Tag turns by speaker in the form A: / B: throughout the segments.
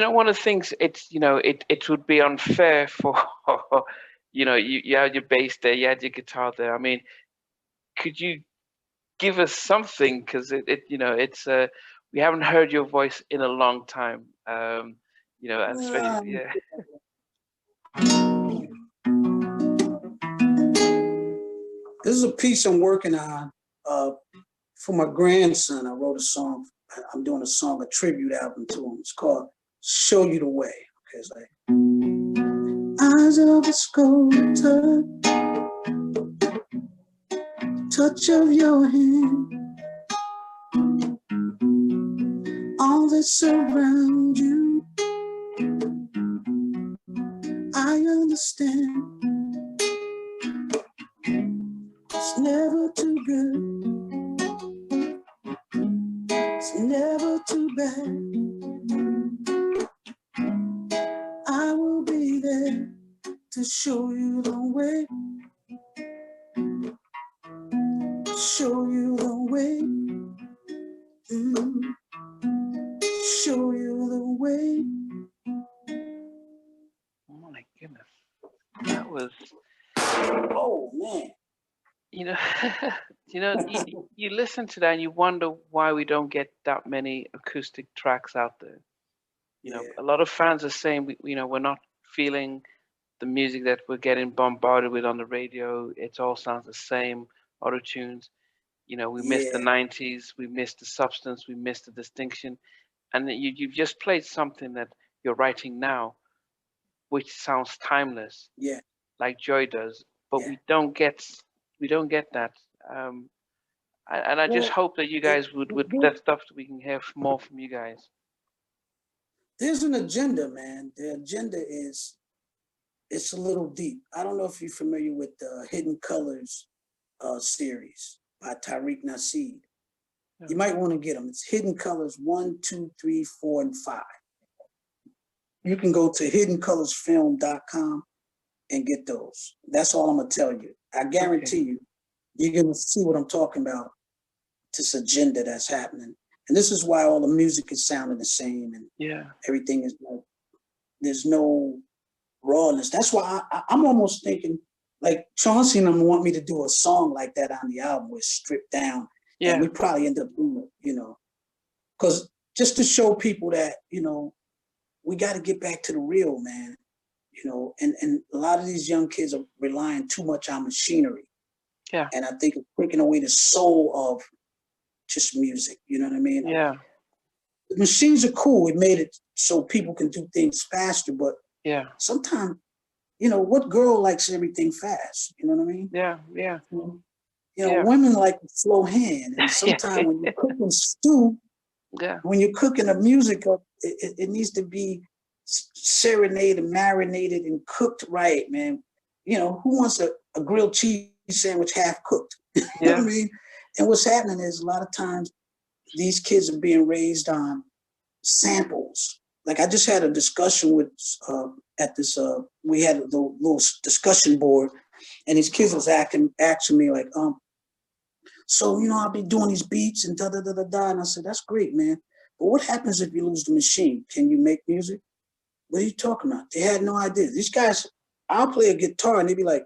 A: one of the things, it's, it would be unfair for, you had your bass there, you had your guitar there. I mean, could you give us something? Because it's we haven't heard your voice in a long time. Especially, yeah.
B: This is a piece I'm working on for my grandson. I wrote a song. I'm doing a song, a tribute album to him. It's called "Show You the Way." Okay, it's like eyes of a sculptor, touch of your hand, all that surround you. I understand. It's never too good. It's never too bad. I will be there to show you the way. Show you the way. Show you the way.
A: Oh my goodness. That was,
B: oh man.
A: You listen to that and you wonder why we don't get that many acoustic tracks out there. A lot of fans are saying we're not feeling the music that we're getting bombarded with on the radio. It all sounds the same, auto tunes. We missed the 90s, we missed the substance, we missed the distinction. And you've just played something that you're writing now, which sounds timeless.
B: Yeah.
A: Like Joy does. But we don't get that. And I just hope that you guys would that stuff that we can hear more from you guys.
B: There's an agenda, man. The agenda it's a little deep. I don't know if you're familiar with the Hidden Colors series by Tariq Nasheed. Yeah. You might want to get them. It's Hidden Colors 1, 2, 3, 4, and 5. You can go to hiddencolorsfilm.com and get those. That's all I'm gonna tell you. I guarantee you, you're gonna see what I'm talking about. This agenda that's happening, and this is why all the music is sounding the same, and everything is like there's no rawness. That's why I'm almost thinking like Chauncey and them want me to do a song like that on the album, where it's stripped down. Yeah, and we probably end up doing it, because just to show people that we got to get back to the real, man. And a lot of these young kids are relying too much on machinery. Yeah. And I think it's taking away the soul of just music. You know what I mean?
A: Yeah.
B: The machines are cool. It made it so people can do things faster, but sometimes, what girl likes everything fast? You know what I mean?
A: Yeah, yeah.
B: Women like a slow hand. And sometimes when you're cooking stew, when you're cooking a music up, it needs to be serenaded, marinated, and cooked right, man. Who wants a grilled cheese sandwich half cooked? You know what I mean? And what's happening is a lot of times these kids are being raised on samples. Like I just had a discussion with at this we had a little discussion board, and these kids was asking me like, so I'll be doing these beats and da da da da da, and I said that's great, man. But what happens if you lose the machine? Can you make music? What are you talking about? They had no idea. These guys, I'll play a guitar and they'd be like,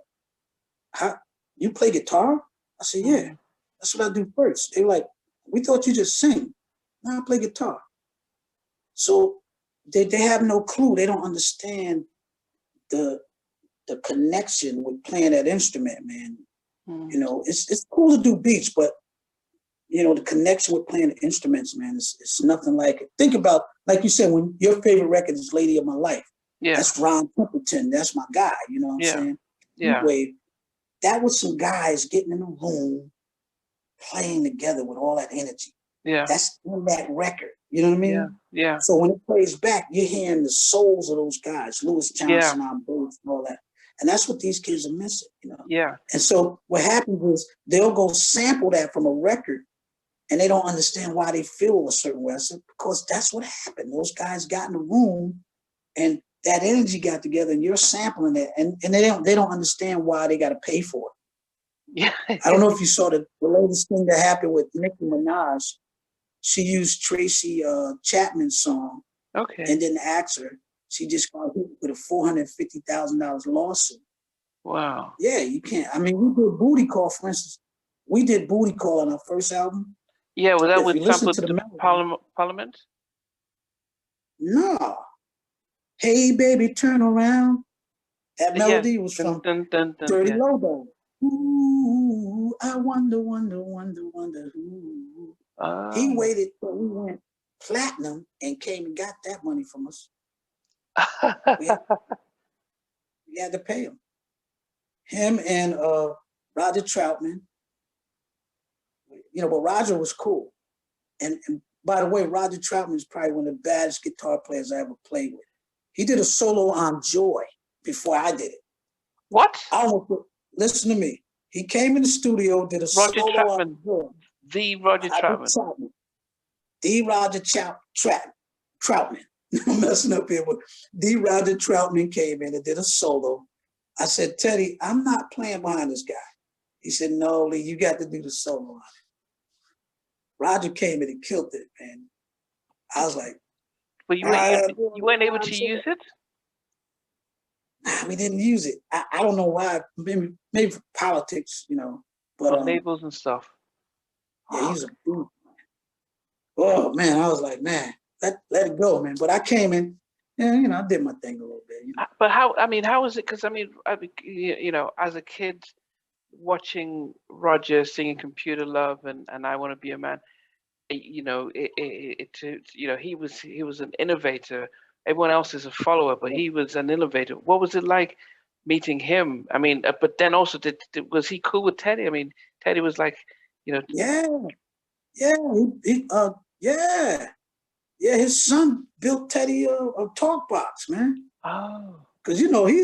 B: "How you play guitar?" I said, "Yeah, that's what I do first." They're like, "We thought you just sing." No, I play guitar. So they have no clue. They don't understand the connection with playing that instrument, man. It's cool to do beats, but the connection with playing the instruments, man, it's nothing like it. Think about, like you said, when your favorite record is Lady of My Life. Yeah. That's Ron Templeton. That's my guy. You know what I'm saying? Yeah. Anyway, that was some guys getting in the room, playing together with all that energy. Yeah. That's in that record. You know what I mean?
A: Yeah. Yeah.
B: So when it plays back, you're hearing the souls of those guys, Louis Johnson on bass and all that. And that's what these kids are missing,
A: Yeah.
B: And so what happens is they'll go sample that from a record, and they don't understand why they feel a certain way. I said, because that's what happened. Those guys got in the room and that energy got together, and you're sampling it, and they don't understand why they got to pay for it. Yeah. I don't know if you saw the latest thing that happened with Nicki Minaj. She used Tracy Chapman's song
A: Okay.
B: And didn't ask her. She just got hit with a $450,000 lawsuit.
A: Wow.
B: Yeah, you can't. I mean, we did Booti Call, for instance. We did Booti Call on our first album.
A: Yeah, was that with sampled
B: to the
A: Parliament?
B: No. Hey, baby, turn around. That melody was from Dirty Lobo. Ooh, I wonder, wonder, wonder, wonder who. He waited till we went platinum and came and got that money from us. we had to pay him. Him and Roger Troutman. You know, but Roger was cool. And by the way, Roger Troutman is probably one of the baddest guitar players I ever played with. He did a solo on Joy before I did it.
A: What?
B: Listen to me. He came in the studio, did a
A: Roger
B: solo
A: Troutman.
B: on Joy.
A: The Roger Troutman.
B: The Roger Troutman. I'm messing up here, but the Roger Troutman came in and did a solo. I said, Teddy, I'm not playing behind this guy. He said, no, Lee, you got to do the solo on it. Roger came in and killed it, man. I was like,
A: but you weren't able to use it?
B: Nah, we didn't use it. I don't know why. Maybe for politics, you know. But
A: labels and stuff.
B: Yeah, he's a boot. Oh man, I was like, man, let it go, man. But I came in, and you know, I did my thing a little bit. You know?
A: But how was it? Because you know, as a kid, watching Roger singing "Computer Love" and "I Want to Be a Man," you know, you know, he was an innovator. Everyone else is a follower, but he was an innovator. What was it like meeting him? I mean, but then also, was he cool with Teddy? I mean, Teddy was like, you know.
B: Yeah. His son built Teddy a talk box, man.
A: Oh.
B: Because you know he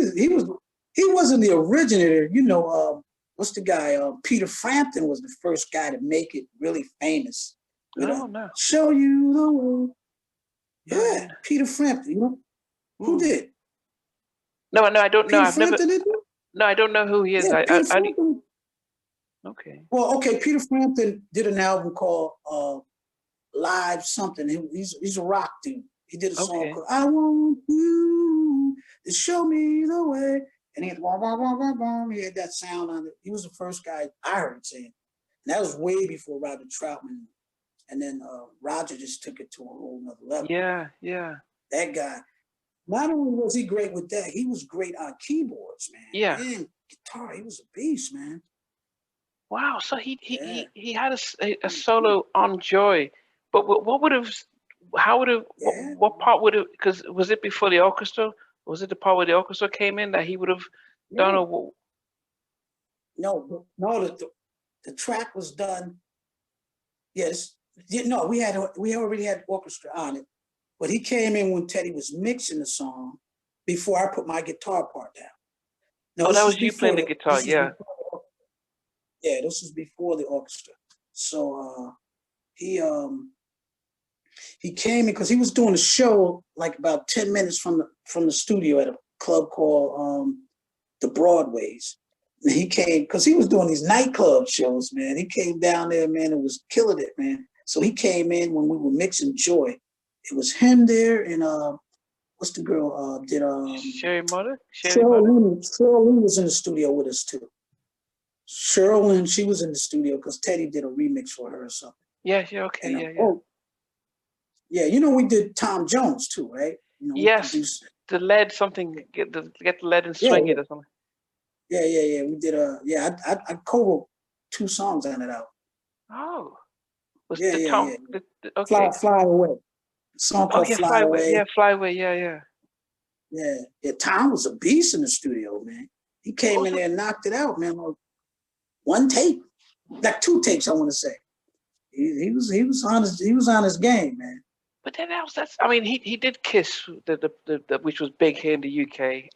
B: wasn't the originator. You know, what's the guy? Peter Frampton was the first guy to make it really famous.
A: No.
B: Show you the way. Yeah, Peter Frampton. You know who did?
A: No, I don't know.
B: Peter Frampton did it?
A: No, I don't know who he is.
B: Yeah,
A: Okay.
B: Well, okay. Peter Frampton did an album called Live something. He's a rock dude. He did a song called "I Want You to Show Me the Way," and he had he had that sound on it. He was the first guy I heard saying, and that was way before Roger Troutman. And then Roger just took it to a whole nother level.
A: Yeah.
B: That guy. Not only was he great with that, he was great on keyboards, man.
A: Yeah.
B: And guitar, he was a beast, man.
A: Wow. So he had a solo on Joy, but what would have? How would have? What part would have? Because was it before the orchestra? Was it the part where the orchestra came in that he would have done? Or
B: no. The track was done. Yes. No, we already had orchestra on it, but he came in when Teddy was mixing the song before I put my guitar part down.
A: No, that was you playing the guitar, yeah.
B: This was before the orchestra. So he came in because he was doing a show like about 10 minutes from the studio at a club called the Broadways. And he came because he was doing these nightclub shows, man. He came down there, man, and was killing it, man. So he came in when we were mixing Joy. It was him there and what's the girl did
A: Sherry Mother?
B: Cheryl Lynn was in the studio with us too. Cheryl Lynn, she was in the studio because Teddy did a remix for her or something.
A: Yeah, okay, and,
B: yeah, you know we did Tom Jones too, right? You know,
A: yes, the lead something, get the lead and swing it or something.
B: Yeah. We did I co-wrote 2 songs on it out.
A: Oh.
B: Okay. Fly Away. A song called
A: Fly Away. Yeah, Fly Away, yeah.
B: Yeah, Tom was a beast in the studio, man. He came in there and knocked it out, man. Like 1 tape. Like 2 tapes, I want to say. He was on his game, man.
A: But then that's I mean he did Kiss the which was big here in the UK.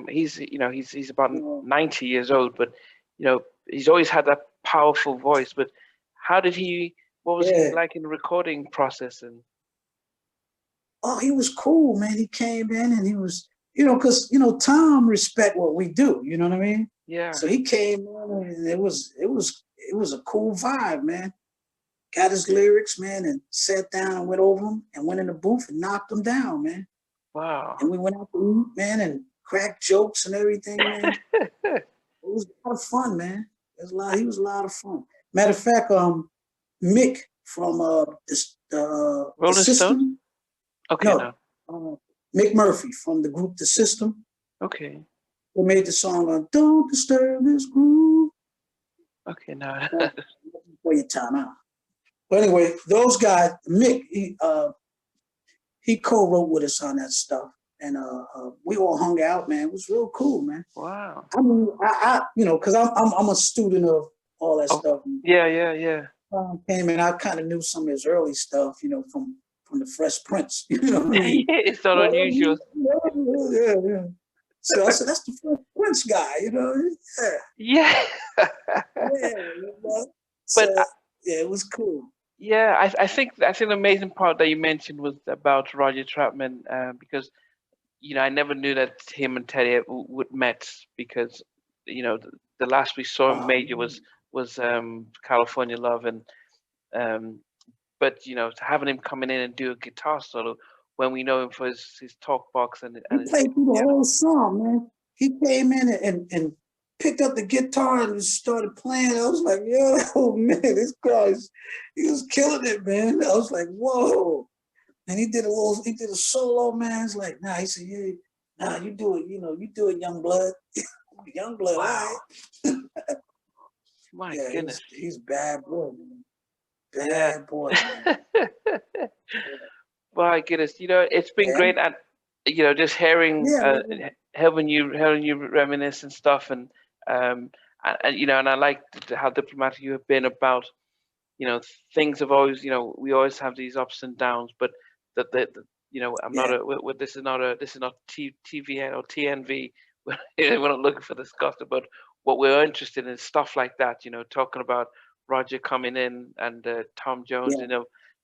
A: He's about 90 years old, but you know he's always had that powerful voice. But what was he like in the recording process? And
B: he was cool, man. He came in and he was, you know, because Tom respect what we do. You know what I mean?
A: Yeah.
B: So he came in and it was a cool vibe, man. got his lyrics, man, and sat down and went over them and went in the booth and knocked them down, man.
A: Wow.
B: And we went out to eat, man, and cracked jokes and everything, man. It was a lot of fun, man. He was a lot of fun. Matter of fact, Mick from the System.
A: Okay,
B: Mick Murphy from the group The System.
A: Okay.
B: They made the song "Don't Disturb This Groove."
A: Okay, no.
B: For your time out. But anyway, those guys, Mick, he co-wrote with us on that stuff, and we all hung out, man. It was real cool, man.
A: Wow.
B: I mean, I because I'm a student of all that stuff.
A: Yeah.
B: Came and I kind of knew some of his early stuff, from the Fresh Prince. You know what I mean?
A: Yeah, it's not unusual.
B: Yeah. So I said, that's the Fresh Prince guy,
A: Yeah.
B: So, but it was cool.
A: Yeah, I think the amazing part that you mentioned was about Roger Troutman, because I never knew that him and Teddy would met, because the last we saw him major was California Love, and but having him coming in and do a guitar solo when we know him for his talk box and
B: he played through the whole song, man. He came in and picked up the guitar and started playing. I was like, yo, man, this guy, he was killing it, man. I was like, whoa. And he did a solo, man. It's like, he said, yeah, you do it, you do it, young blood. Young blood,
A: wow.
B: All right.
A: My goodness.
B: He's bad boy, man. Bad boy, man.
A: My goodness, it's been great, and just hearing having you reminisce and stuff, and and I like how diplomatic you have been about, things have always, we always have these ups and downs, but that I'm not this is not TVN or TNV. We're not looking for this gossip, but what we're interested in is stuff like that, talking about Roger coming in and Tom Jones,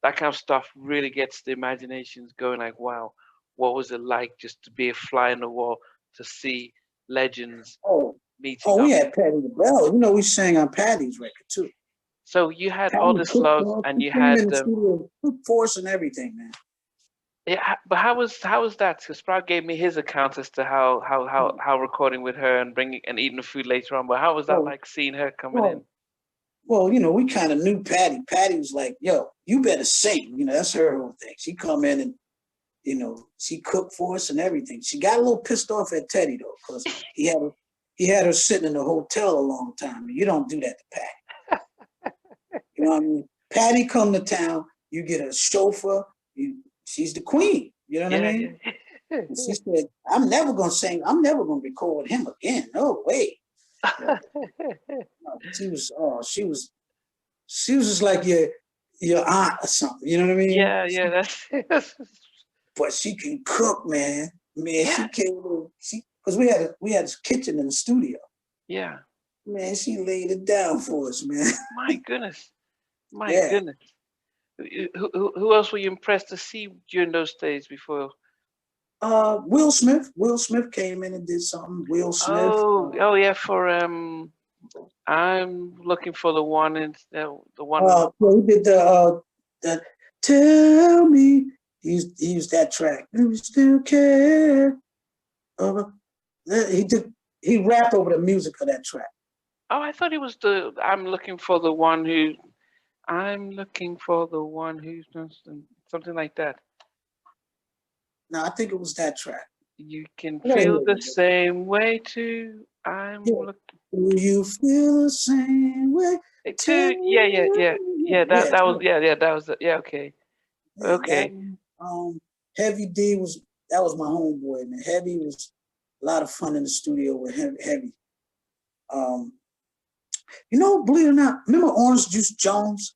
A: that kind of stuff really gets the imaginations going, like, wow, what was it like just to be a fly on the wall, to see legends meeting up?
B: We had Patti LaBelle. We sang on Patti's record too.
A: So you had All This Love, and you had
B: force and everything, man.
A: Yeah, but how was that? Because Sprout gave me his account as to how recording with her and bringing and eating the food later on. But how was that like seeing her coming in?
B: Well, we kind of knew Patti. Patti was like, yo, you better sing. That's her whole thing. She come in and, she cooked for us and everything. She got a little pissed off at Teddy, though, because he had her sitting in the hotel a long time. And you don't do that to Patti. You know what I mean? Patti come to town, you get a chauffeur, she's the queen. You know what I mean? Yeah. She said, I'm never going to sing. I'm never going to record him again. No way. She was just like your aunt or something. You know what I mean?
A: Yeah, that's.
B: But she can cook, man. She came because we had a kitchen in the studio.
A: Yeah.
B: Man, she laid it down for us, man.
A: My goodness. Goodness. Who else were you impressed to see during those days before?
B: Will Smith. Will Smith came in and did something. Will Smith.
A: Oh yeah, for I'm looking for the one in the one.
B: He did the Tell Me. He used that track. Do you still care? He rapped over the music of that track.
A: Oh, I thought he was I'm looking for the one who's something like that.
B: No, I think it was that track.
A: You can feel the same way too. Looking.
B: Do you feel the same way
A: too? Yeah. That was okay. Okay.
B: Heavy D was my homeboy, man. Heavy was a lot of fun in the studio with Heavy. Believe it or not, remember Orange Juice Jones?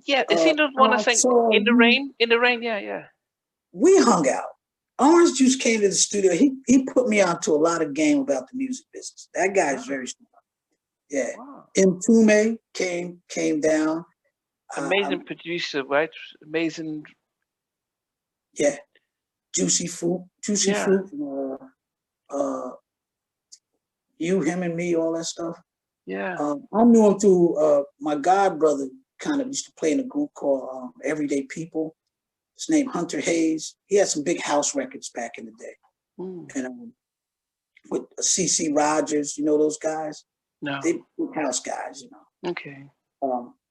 A: Yeah, is he the one that sang In the Rain? In the Rain, yeah.
B: We hung out. Orange Juice came to the studio. He put me onto a lot of game about the music business. That guy is very smart. Yeah. Wow. Mtume came down.
A: Amazing producer, right? Amazing.
B: Yeah. Juicy Fruit. You, Him, and Me, all that stuff.
A: Yeah.
B: I knew him through my god brother, kind of used to play in a group called Everyday People. His name Hunter Hayes. He had some big house records back in the day. And with CC Rogers, you know those guys?
A: No.
B: They big house guys, you know.
A: Okay.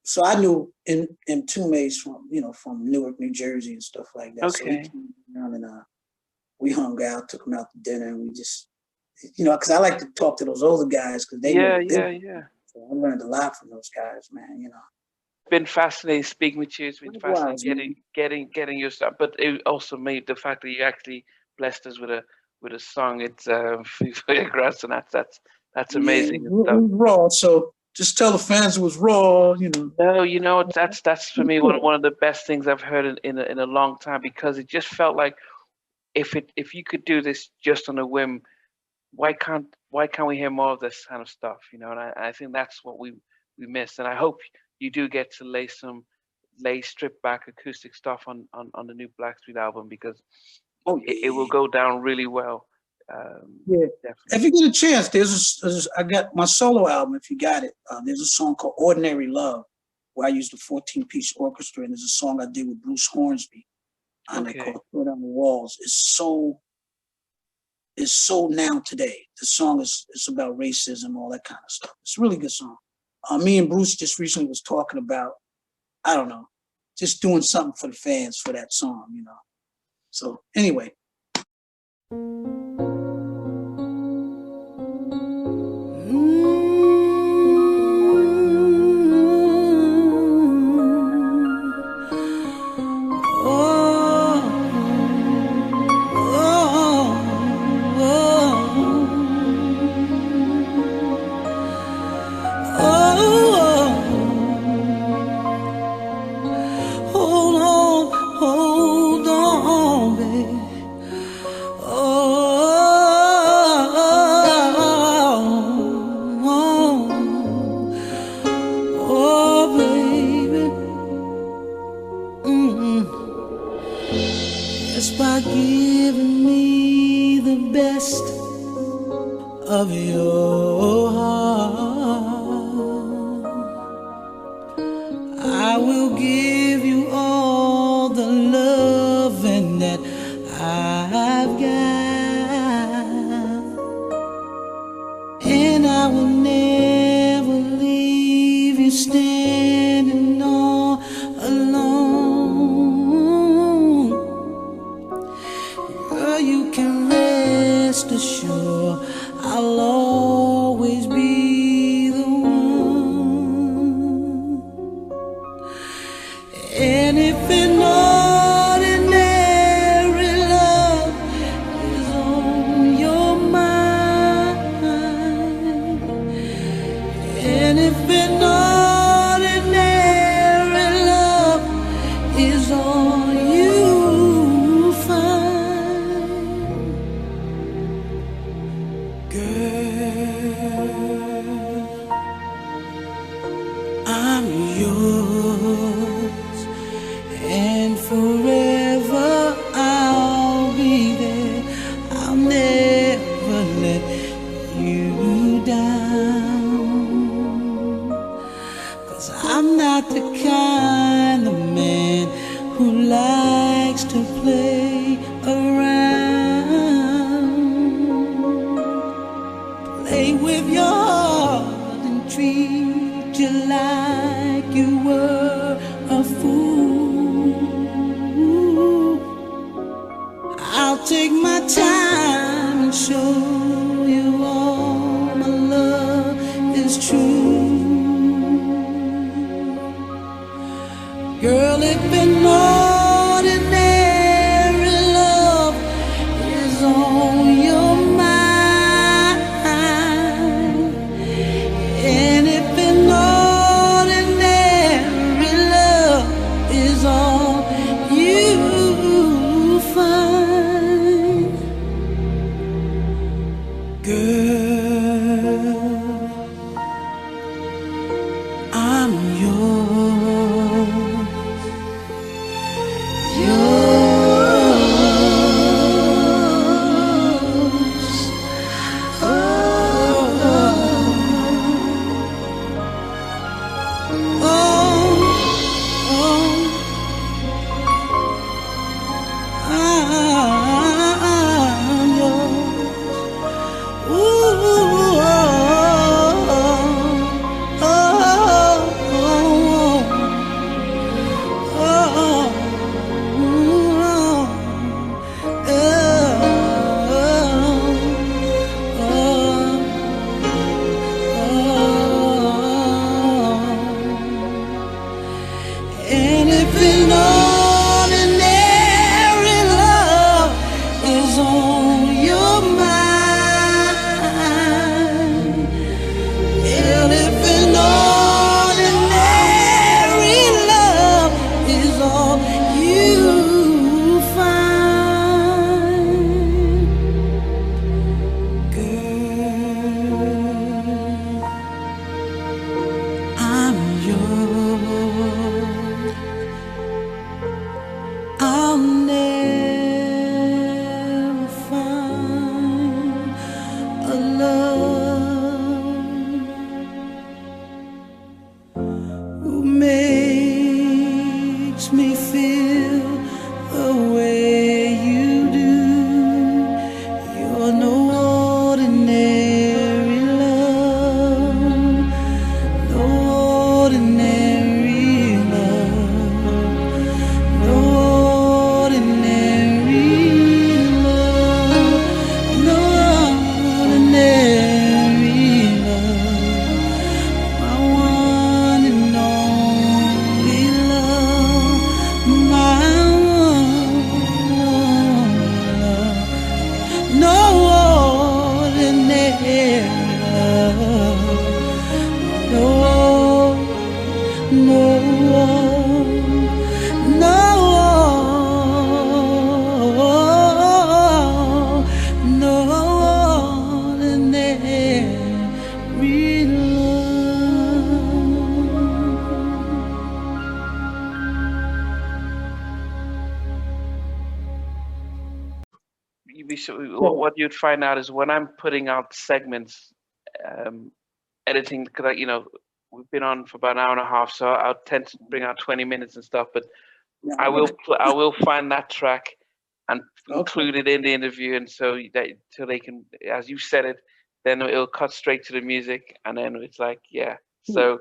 B: So I knew Mtume's from Newark, New Jersey and stuff like that.
A: Okay.
B: So he came down and we hung out, took him out to dinner, and we just, because I like to talk to those older guys because they
A: yeah.
B: So I learned a lot from those guys, man.
A: Been fascinating speaking with you. It's been fascinating getting your stuff, but it also made the fact that you actually blessed us with a song. It's congrats, and that's amazing.
B: It was raw. So just tell the fans it was raw.
A: No, that's for me one of the best things I've heard in a long time, because it just felt like if you could do this just on a whim, why can't we hear more of this kind of stuff? And I think that's what we missed, and I hope you do get to lay stripped back acoustic stuff on the new BLACKstreet album, because it will go down really well.
B: Definitely. If you get a chance, I got my solo album. If you got it, there's a song called "Ordinary Love," where I used a 14-piece orchestra, and there's a song I did with Bruce Hornsby on it called "Put on the Walls." It's so now today. The song is about racism, all that kind of stuff. It's a really good song. Me and Bruce just recently was talking about, I don't know, just doing something for the fans for that song, So anyway.
C: Oh
A: what you'd find out is when I'm putting out segments, editing, because we've been on for about an hour and a half, so I'll tend to bring out 20 minutes and stuff. But I will find that track and include it in the interview, and so they can, as you said it, then it'll cut straight to the music, and then it's like, so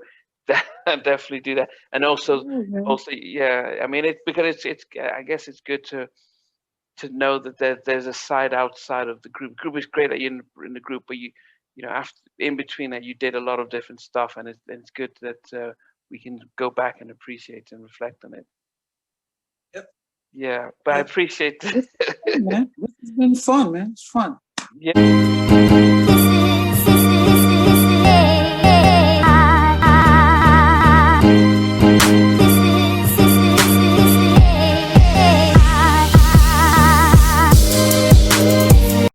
A: definitely do that. And also, I mean, it's because it's I guess it's good to know that there's a side outside of the group. The group is great that you're in the group, but after, in between that, you did a lot of different stuff, and it's good that we can go back and appreciate and reflect on it. Yeah, but I appreciate it.
B: Man, this has been fun, man. It's fun.
C: Yeah.